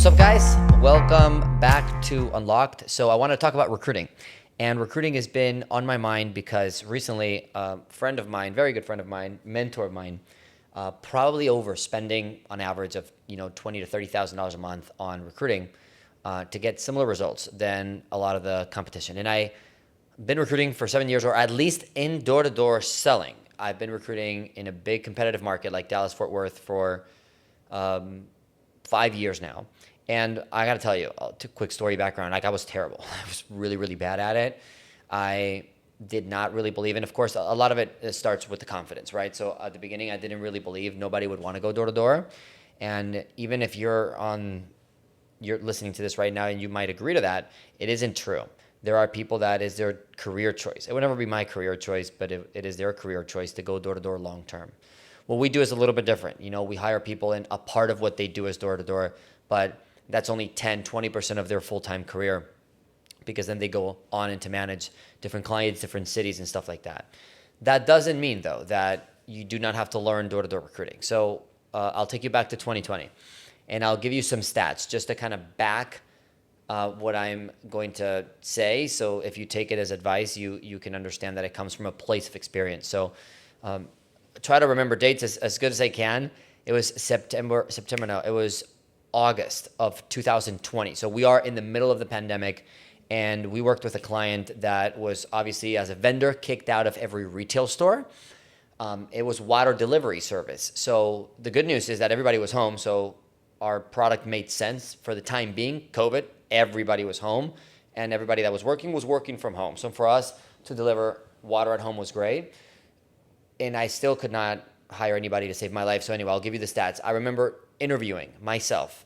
What's up, guys? Welcome back to Unlocked. So I want to talk about recruiting. And recruiting has been on my mind because recently a friend of mine, very good friend of mine, mentor of mine, probably overspending on average of $20,000 to $30,000 a month on recruiting to get similar results than a lot of the competition. And I've been recruiting for 7 years, or at least in door-to-door selling. I've been recruiting in a big competitive market like Dallas-Fort Worth for 5 years now. And I got to tell you, quick story background, like I was terrible. I was really, really bad at it. I did not really believe. And of course, a lot of it starts with the confidence, right? So at the beginning, I didn't really believe nobody would want to go door to door. And even if you're listening to this right now and you might agree to that, it isn't true. There are people that is their career choice. It would never be my career choice, but it is their career choice to go door to door long term. What we do is a little bit different. We hire people and a part of what they do is door to door, but that's only 10, 20% of their full-time career, because then they go on and to manage different clients, different cities and stuff like that. That doesn't mean, though, that you do not have to learn door-to-door recruiting. So I'll take you back to 2020, and I'll give you some stats just to kind of back what I'm going to say. So if you take it as advice, you can understand that it comes from a place of experience. So try to remember dates as good as I can. It was it was August of 2020. So we are in the middle of the pandemic, and we worked with a client that was obviously, as a vendor, kicked out of every retail store. It was water delivery service. So the good news is that everybody was home, so our product made sense for the time being. COVID, everybody was home, and everybody that was working from home. So for us to deliver water at home was great, and I still could not hire anybody to save my life. So anyway, I'll give you the stats. I remember interviewing myself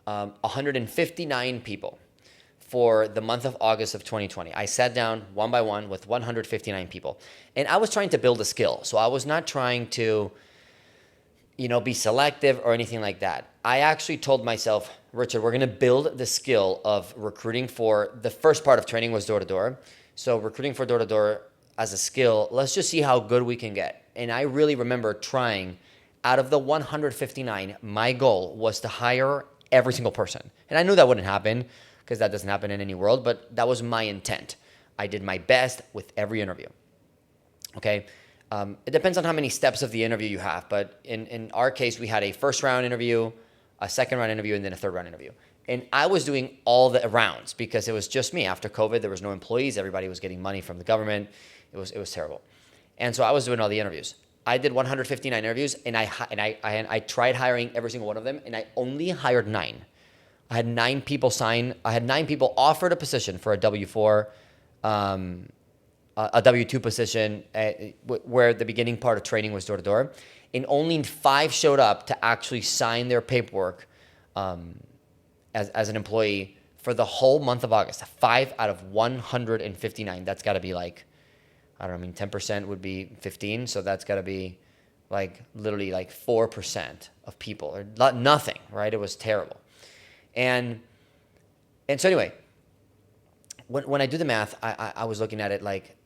159 people for the month of August of 2020. I sat down one by one with 159 people, and I was trying to build a skill. So I was not trying to be selective or anything like that. I actually told myself, Richard, we're going to build the skill of recruiting for the first part of training was door to door. So recruiting for door to door as a skill, let's just see how good we can get. And I really remember trying. Out of the 159, my goal was to hire every single person. And I knew that wouldn't happen because that doesn't happen in any world, but that was my intent. I did my best with every interview. Okay? It depends on how many steps of the interview you have, but in our case, we had a first round interview, a second round interview, and then a third round interview. And I was doing all the rounds because it was just me. After COVID, there was no employees. Everybody was getting money from the government. It was terrible. And so I was doing all the interviews. I did 159 interviews, and I tried hiring every single one of them, and I only hired 9. I had 9 people sign. I had 9 people offered a position for a W-4, a W-2 position, where the beginning part of training was door to door, and only 5 showed up to actually sign their paperwork as an employee for the whole month of August. 5 out of 159. That's got to be like, I don't know, 10% would be 15. So that's got to be literally 4% of people, or nothing, right? It was terrible. And so anyway, when I do the math, I was looking at it like,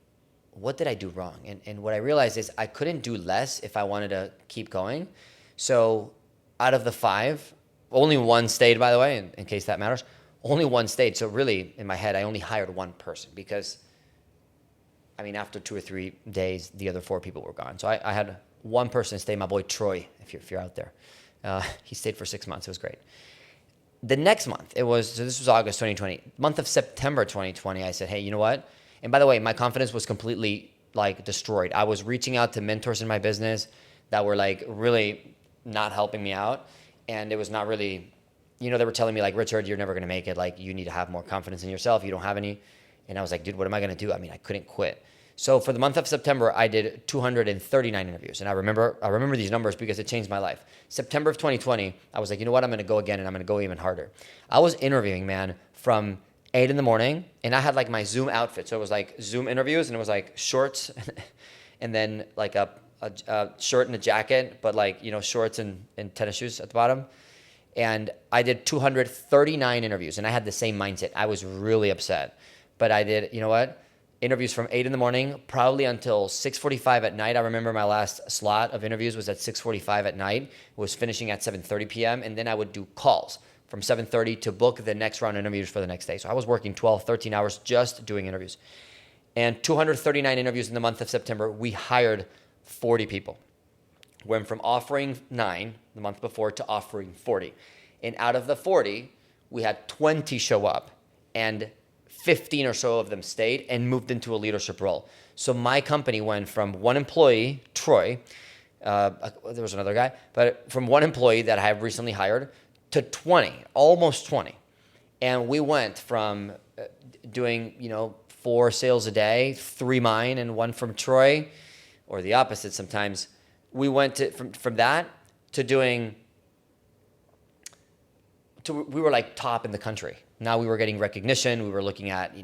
what did I do wrong? And what I realized is I couldn't do less if I wanted to keep going. So out of the 5, only 1 stayed, by the way, in case that matters. Only 1 stayed. So really, in my head, I only hired 1 person because after 2 or 3 days, the other 4 people were gone. So I had 1 person stay, my boy Troy, if you're out there. He stayed for 6 months. It was great. The next month, so this was August 2020. Month of September 2020, I said, hey, you know what? And by the way, my confidence was completely destroyed. I was reaching out to mentors in my business that were really not helping me out. And it was not really, they were telling me Richard, you're never going to make it. You need to have more confidence in yourself. You don't have any. And I was like, dude, what am I going to do? I couldn't quit. So for the month of September, I did 239 interviews. And I remember these numbers because it changed my life. September of 2020, I was like, you know what? I'm going to go again, and I'm going to go even harder. I was interviewing, man, from 8 in the morning, and I had my Zoom outfit. So it was Zoom interviews, and it was shorts and then a shirt and a jacket, but shorts and tennis shoes at the bottom. And I did 239 interviews, and I had the same mindset. I was really upset. But I did, interviews from 8 in the morning, probably until 6:45 at night. I remember my last slot of interviews was at 6:45 at night. It was finishing at 7:30 p.m. And then I would do calls. from 7:30 to book the next round of interviews for the next day. So I was working 12, 13 hours just doing interviews. And 239 interviews in the month of September, we hired 40 people. Went from offering 9 the month before to offering 40. And out of the 40, we had 20 show up, and 15 or so of them stayed and moved into a leadership role. So my company went from one employee, Troy, there was another guy, but from one employee that I have recently hired to 20, almost 20. And we went from doing, 4 sales a day, 3 mine and 1 from Troy, or the opposite sometimes. We went from that to doing, we were like top in the country. Now we were getting recognition. We were looking at,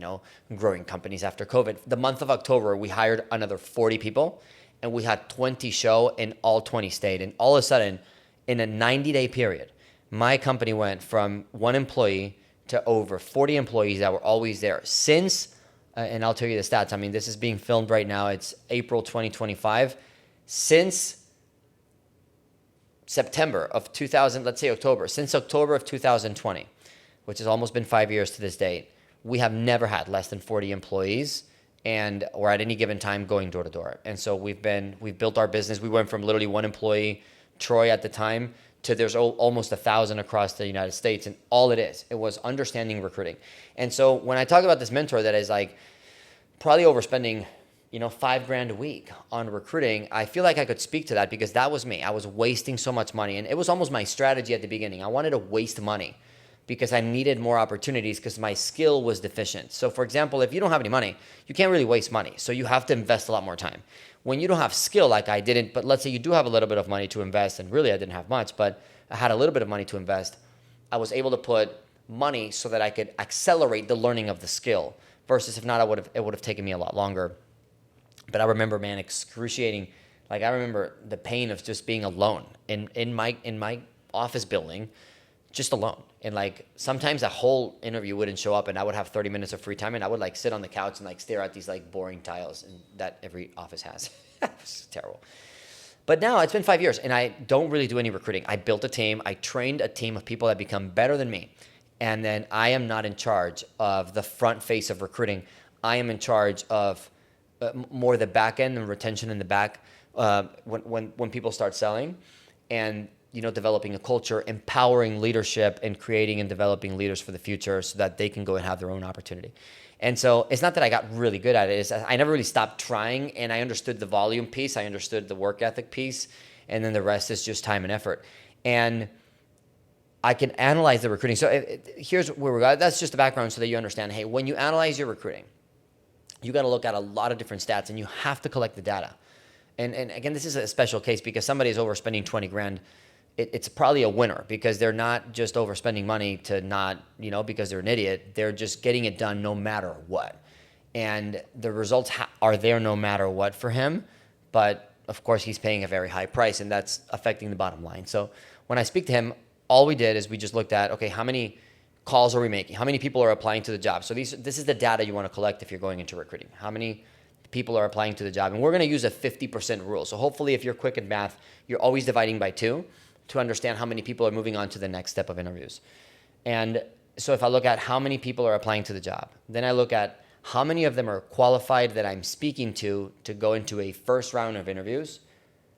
growing companies after COVID. The month of October, we hired another 40 people, and we had 20 show, and all 20 stayed. And all of a sudden, in a 90-day period, my company went from 1 employee to over 40 employees that were always there since, and I'll tell you the stats. I mean, this is being filmed right now. It's April 2025. Since September of 2000, let's say October, since October of 2020, which has almost been 5 years to this date, we have never had less than 40 employees, and or at any given time going door to door. And so we've built our business. We went from literally 1 employee, Troy at the time, to there's almost 1,000 across the United States. And all it was understanding recruiting. And so when I talk about this mentor that is like probably overspending, $5,000 a week on recruiting, I feel like I could speak to that because that was me. I was wasting so much money, and it was almost my strategy at the beginning. I wanted to waste money because I needed more opportunities because my skill was deficient. So for example, if you don't have any money, you can't really waste money. So you have to invest a lot more time. When you don't have skill, like I didn't, but let's say you do have a little bit of money to invest, and really I didn't have much, but I had a little bit of money to invest, I was able to put money so that I could accelerate the learning of the skill versus if not, it would have taken me a lot longer. But I remember, man, excruciating. Like I remember the pain of just being alone in my office building, just alone. And like sometimes a whole interview wouldn't show up, and I would have 30 minutes of free time, and I would like sit on the couch and like stare at these like boring tiles and that every office has. It's terrible. But now it's been 5 years, and I don't really do any recruiting. I built a team. I trained a team of people that become better than me. And then I am not in charge of the front face of recruiting. I am in charge of more the back end and retention in the back when people start selling, and developing a culture, empowering leadership, and creating and developing leaders for the future so that they can go and have their own opportunity. And so it's not that I got really good at it. I never really stopped trying, and I understood the volume piece. I understood the work ethic piece, and then the rest is just time and effort. And I can analyze the recruiting. So here's where we're at. That's just the background so that you understand, hey, when you analyze your recruiting, you got to look at a lot of different stats, and you have to collect the data. And again, this is a special case because somebody is overspending 20 grand. It's probably a winner because they're not just overspending money to not, because they're an idiot. They're just getting it done no matter what. And the results are there no matter what for him. But of course, he's paying a very high price, and that's affecting the bottom line. So when I speak to him, all we did is we just looked at, okay, how many calls are we making? How many people are applying to the job? So this is the data you want to collect if you're going into recruiting. How many people are applying to the job? And we're going to use a 50% rule. So hopefully if you're quick at math, you're always dividing by 2 to understand how many people are moving on to the next step of interviews. And so if I look at how many people are applying to the job, then I look at how many of them are qualified that I'm speaking to go into a first round of interviews.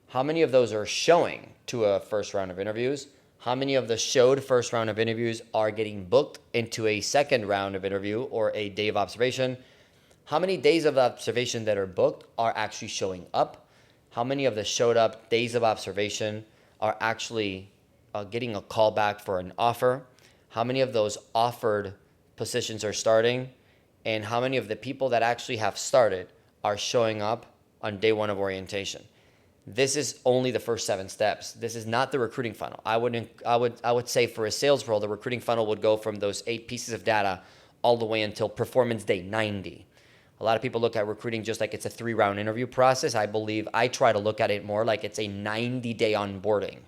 How many of those are showing to a first round of interviews? How many of the showed first round of interviews are getting booked into a second round of interview or a day of observation? How many days of observation that are booked are actually showing up? How many of the showed up days of observation are actually getting a call back for an offer? How many of those offered positions are starting? And how many of the people that actually have started are showing up on day 1 of orientation? This is only the first 7 steps. This is not the recruiting funnel. I would say for a sales role, the recruiting funnel would go from those 8 pieces of data all the way until performance day 90. A lot of people look at recruiting just like it's a 3-round interview process. I try to look at it more like it's a 90-day onboarding.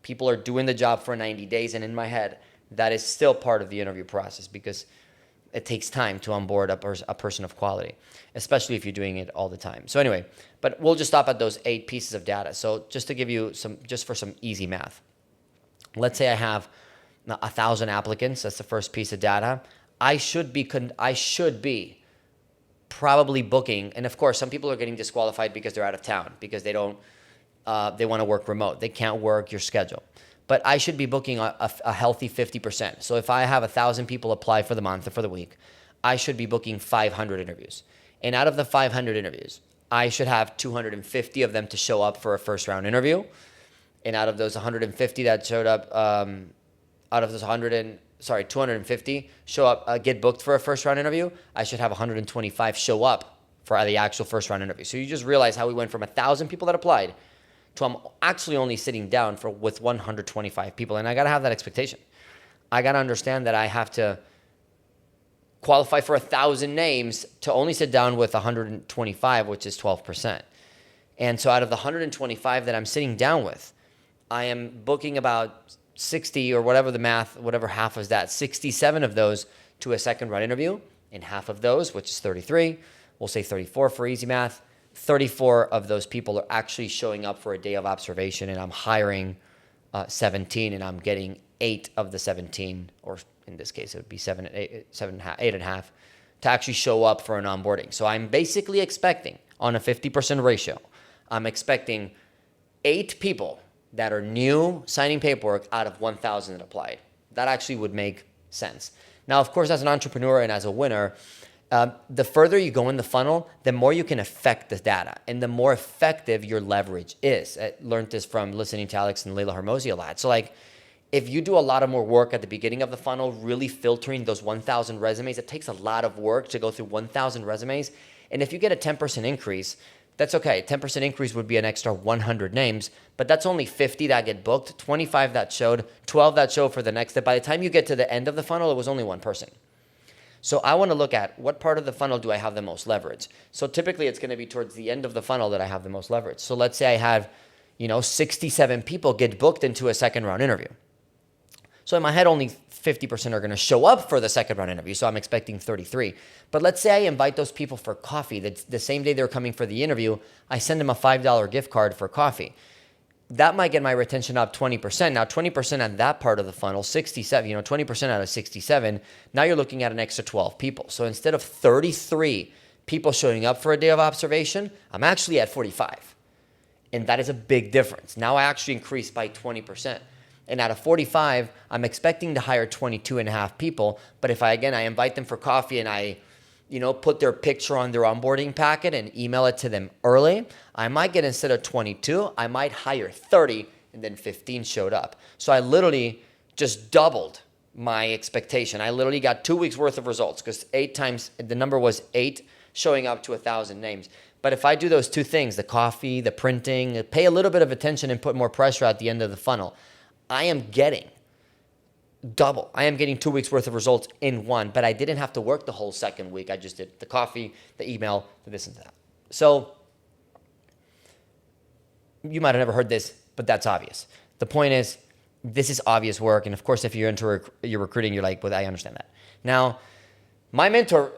People are doing the job for 90 days, and in my head, that is still part of the interview process because it takes time to onboard a person of quality, especially if you're doing it all the time. So anyway, but we'll just stop at those 8 pieces of data. So just to give you just for some easy math, let's say I have 1,000 applicants. That's the first piece of data. I should be probably booking, and of course, some people are getting disqualified because they're out of town, because they don't, they want to work remote. They can't work your schedule. But I should be booking a healthy 50%. So if I have 1,000 people apply for the month or for the week, I should be booking 500 interviews. And out of the 500 interviews, I should have 250 of them to show up for a first round interview. And out of those 150 that showed up, out of those 250 show up, get booked for a first round interview, I should have 125 show up for the actual first round interview. So you just realize how we went from 1,000 people that applied to I'm actually only sitting down with 125 people. And I got to have that expectation. I got to understand that I have to qualify for 1,000 names to only sit down with 125, which is 12%. And so out of the 125 that I'm sitting down with, I am booking about 60 or whatever the math, whatever half is that, 67 of those to a second round interview. And half of those, which is 33, we'll say 34 for easy math, 34 of those people are actually showing up for a day of observation, and I'm hiring 17, and I'm getting 8 of the 17, or in this case, it would be 8.5, to actually show up for an onboarding. So I'm basically expecting, on a 50% ratio, I'm expecting 8 people that are new signing paperwork out of 1,000 that applied. That actually would make sense. Now, of course, as an entrepreneur and as a winner, the further you go in the funnel, the more you can affect the data and the more effective your leverage is. I learned this from listening to Alex and Leila Hermosi a lot. So like, if you do a lot of more work at the beginning of the funnel, really filtering those 1,000 resumes, it takes a lot of work to go through 1,000 resumes. And if you get a 10% increase, that's okay. 10% increase would be an extra 100 names, but that's only 50 that get booked, 25 that showed, 12 that show for the next. By the time you get to the end of the funnel, it was only one person. So I want to look at what part of the funnel do I have the most leverage. So typically it's going to be towards the end of the funnel that I have the most leverage. So let's say I have, 67 people get booked into a second round interview. So in my head, only 50% are going to show up for the second round interview. So I'm expecting 33. But let's say I invite those people for coffee. That's the same day they're coming for the interview. I send them a $5 gift card for coffee. That might get my retention up 20%. Now, 20% on that part of the funnel, 67, 20% out of 67, now you're looking at an extra 12 people. So instead of 33 people showing up for a day of observation, I'm actually at 45. And that is a big difference. Now I actually increased by 20%. And out of 45, I'm expecting to hire 22 and a half people. But if I invite them for coffee and I put their picture on their onboarding packet and email it to them early, I might get, instead of 22, I might hire 30, and then 15 showed up. So I literally just doubled my expectation. I literally got 2 weeks worth of results, because 8 times, the number was 8 showing up to 1,000 names. But if I do those two things, the coffee, the printing, pay a little bit of attention and put more pressure at the end of the funnel, I am getting double. I am getting 2 weeks worth of results in one, but I didn't have to work the whole second week. I just did the coffee, the email, the this and that. So you might have never heard this, but that's obvious. The point is, this is obvious work. And of course, if you're into your recruiting, you're like, well, I understand that. Now, my mentor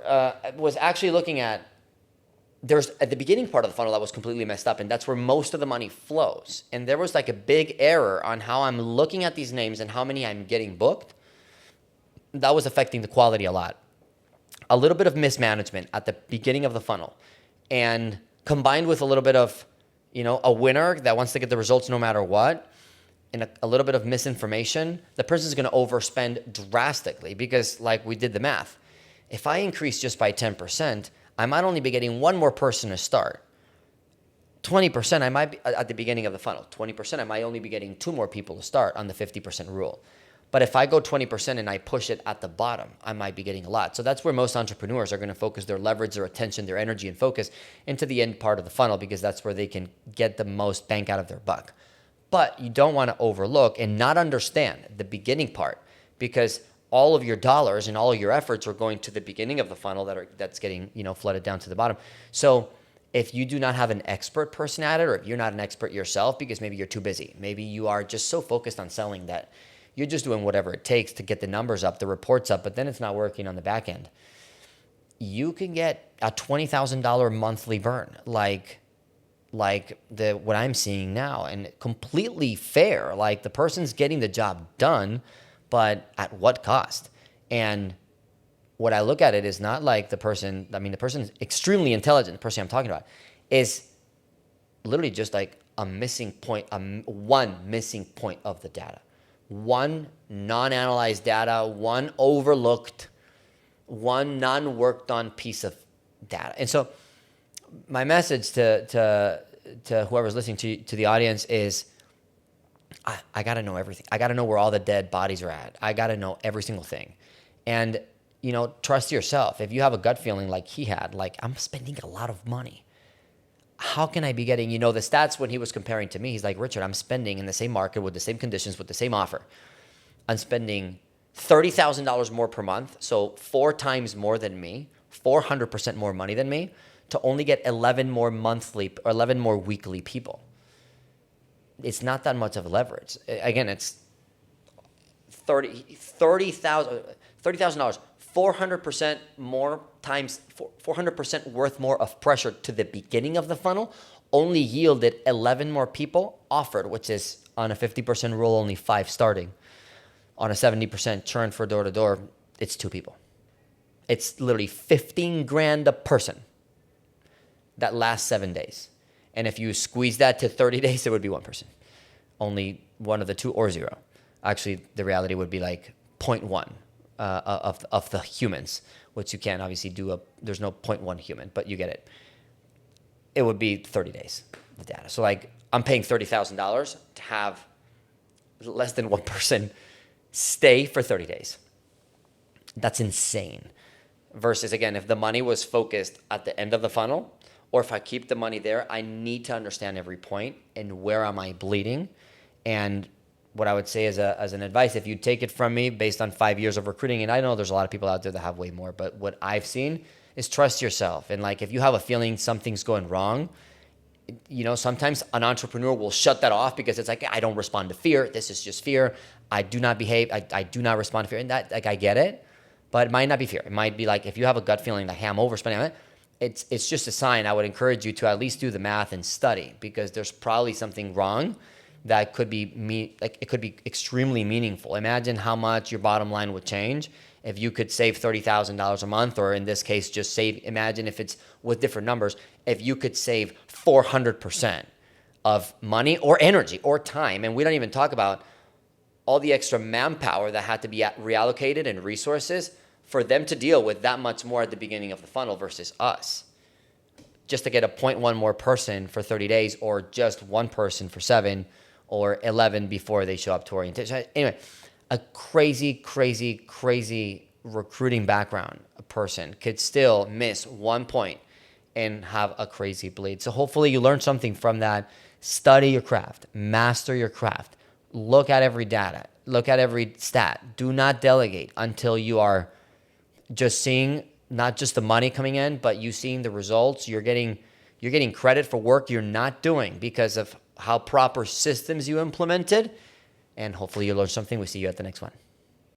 was actually looking at, there's at the beginning part of the funnel that was completely messed up, and that's where most of the money flows. And there was like a big error on how I'm looking at these names and how many I'm getting booked. That was affecting the quality a lot. A little bit of mismanagement at the beginning of the funnel, and combined with a little bit of, a winner that wants to get the results no matter what, and a little bit of misinformation, the person's going to overspend drastically, because like we did the math. If I increase just by 10%, I might only be getting one more person to start. 20%, I might be at the beginning of the funnel. 20%, I might only be getting 2 more people to start on the 50% rule. But if I go 20% and I push it at the bottom, I might be getting a lot. So that's where most entrepreneurs are going to focus their leverage, their attention, their energy, and focus into the end part of the funnel, because that's where they can get the most bang out of their buck. But you don't want to overlook and not understand the beginning part, because all of your dollars and all of your efforts are going to the beginning of the funnel that's getting, flooded down to the bottom. So if you do not have an expert person at it, or if you're not an expert yourself, because maybe you're too busy, maybe you are just so focused on selling that you're just doing whatever it takes to get the numbers up, the reports up, but then it's not working on the back end, you can get a $20,000 monthly burn, like what I'm seeing now, and completely fair. Like, the person's getting the job done, but at what cost? And what I look at it is not like the person is extremely intelligent, the person I'm talking about, is literally just like a missing point, one missing point of the data. One non-analyzed data, one overlooked, one non-worked on piece of data. And so my message to whoever's listening to the audience is, I got to know everything. I got to know where all the dead bodies are at. I got to know every single thing. And, trust yourself. If you have a gut feeling like he had, like, I'm spending a lot of money, how can I be getting, the stats when he was comparing to me? He's like, Richard, I'm spending in the same market with the same conditions, with the same offer. I'm spending $30,000 more per month. So 4 times more than me, 400% more money than me, to only get 11 more monthly or 11 more weekly people. It's not that much of a leverage. Again, it's $30,000, 400% more times 400% worth more of pressure to the beginning of the funnel only yielded 11 more people offered, which is on a 50% rule, only 5 starting. On a 70% churn for door-to-door, it's 2 people. It's literally 15 grand a person that lasts 7 days. And if you squeeze that to 30 days, it would be 1 person. Only one of the 2 or 0. Actually, the reality would be like 0.1 of the humans, which you can't obviously do. There's no 0.1 human, but you get it. It would be 30 days, the data. So like I'm paying $30,000 to have less than 1 person stay for 30 days. That's insane. Versus, again, if the money was focused at the end of the funnel, or if I keep the money there, I need to understand every point and where am I bleeding. And what I would say as an advice, if you take it from me based on 5 years of recruiting, and I know there's a lot of people out there that have way more, but what I've seen is trust yourself. And like, if you have a feeling something's going wrong, sometimes an entrepreneur will shut that off because it's like, I don't respond to fear. This is just fear. I do not behave. I do not respond to fear. And that, like, I get it, but it might not be fear. It might be like, if you have a gut feeling that, hey, I'm overspending, it's just a sign. I would encourage you to at least do the math and study, because there's probably something wrong that could be it could be extremely meaningful. Imagine how much your bottom line would change if you could save $30,000 a month, or in this case, imagine if it's with different numbers, if you could save 400% of money or energy or time. And we don't even talk about all the extra manpower that had to be reallocated and resources for them to deal with that much more at the beginning of the funnel versus us. Just to get a 0.1 more person for 30 days, or just 1 person for 7, or 11 before they show up to orientation. Anyway, a crazy, crazy, crazy recruiting background person could still miss 1 point and have a crazy bleed. So hopefully you learn something from that. Study your craft, master your craft, look at every data, look at every stat. Do not delegate until you are just seeing not just the money coming in, but you seeing the results. You're getting credit for work you're not doing because of how proper systems you implemented. And hopefully you learn something. We'll see you at the next one.